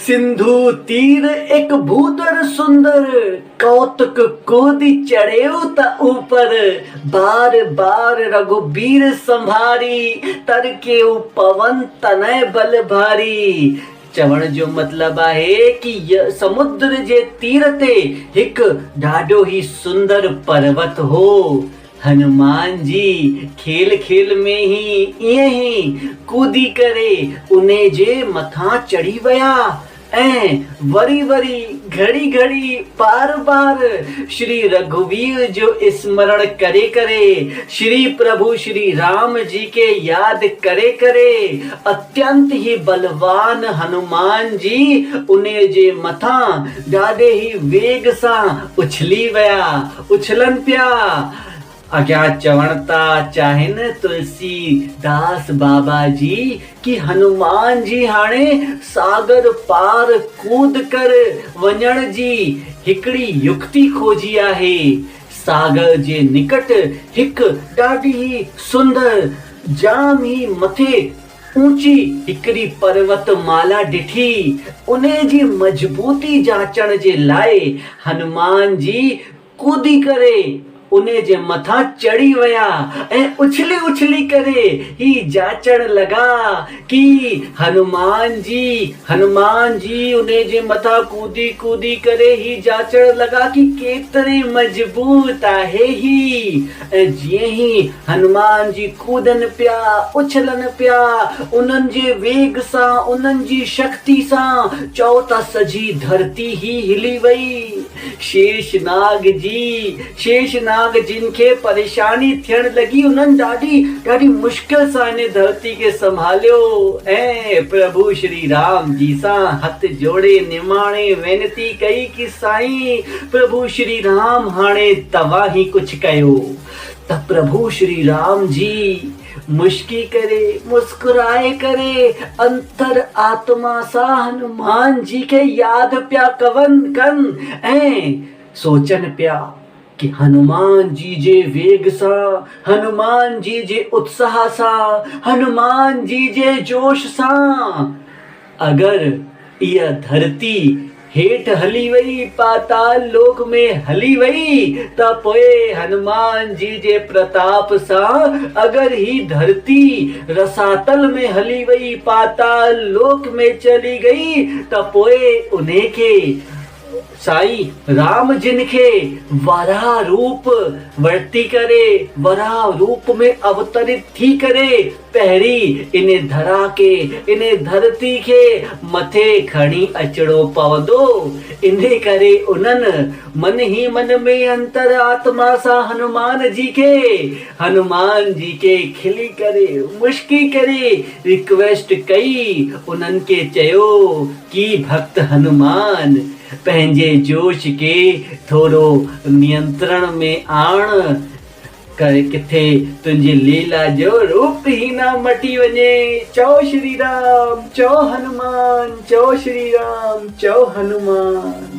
सिंधु तीर एक भूदर सुंदर, कौतुक कूदी चढ़ेऊ त ऊपर। बार बार रघुबीर संभारी, तर के पवन तनय बल भारी। चवण जो मतलब आहे कि समुद्र जे तीर ते हिक ॾाढो ही सुंदर पर्वत हो। हनुमान जी खेल खेल में ही ईअं ही कूदी करे उन्हे जे मथां चढ़ी विया ऐं वरी वरी घड़ी घड़ी बार बार श्री रघुवीर जो स्मरण करे करे, श्री प्रभु श्री राम जी के याद करे करे अत्यंत ही बलवान हनुमान जी उन्हे जे मथां ॾाढे ही वेग सां उछली विया, उछलन पिया। अॻियां चवण था चाहिनि तुलसीदास बाबा जी कि हनुमान जी हाणे सागर पार कूद कर वञण जी हिकिड़ी युक्ति खोजी आहे। सागर जे निकट हिक ॾाढी ही सुंदर जाम ही मथे ऊंची हिकिड़ी पर्वत माला ॾिठी। उन्हे जी मजबूती जांचण जे लाइ हनुमान जी कूदी करे उन्हे जे मथां चढ़ी विया ऐं उछली उछली करे ही जाचण लगा कि हनुमान जी उन्हे जे मथां कूदी कूदी करे ही जाचण लगा कि केतरे मजबूत आहे ही। ऐं जीअं ही हनुमान जी कूदन पिया, उछलन पिया, उन्हनि जे वेग सां, उन्हनि जी शक्ति सां चओ त सॼी धरती ही हिली वई। शेषनाग जिन खे परेशानी थियण लगी उन्हनि ॾाढी मुश्किल सां इन धरती खे संभालियो ऐं प्रभु श्री राम जी सां हथ जोड़े निमाणे वेनती कई कि साईं प्रभु श्री राम हाणे तव्हां ही कुछ कयो। त प्रभु श्री राम जी मुस्की करे मुस्कुराए करे अंतर आत्मा सां हनुमान जी के याद पिया कन ऐं सोचन पिया कि हनुमान जी जे वेग सां, हनुमान जी जे उत्साह सां, हनुमान जी जे जोश सां अगर इहा धरती हेठ हली वई, पाताल लोक में हली वई, त पोइ हनुमान जी जे प्रताप सां अगर ही धरती रसातल में हली वई, पाताल लोक में चली गई, त पोइ उन्हे के साईं राम जिन खे वराह रूप वर्ती करे, वराह रूप में अवतरित थी करे पहिरीं इन धरा के, इन धरती के मथे खणी अचणो पवंदो। इन करे उन्हनि मन ही मन में अंतर आत्मा सां हनुमान जी के खिली करे मुस्की करे रिक्वेस्ट कई। उन्हनि के चयो कि भक्त हनुमान पंहिंजे जोश के थोरो नियंत्रण में आण करे, किथे तुंहिंजी लीला जो रूप ही ना मटी वञे। चओ श्री राम, चओ हनुमान, चओ श्री राम, चओ हनुमान।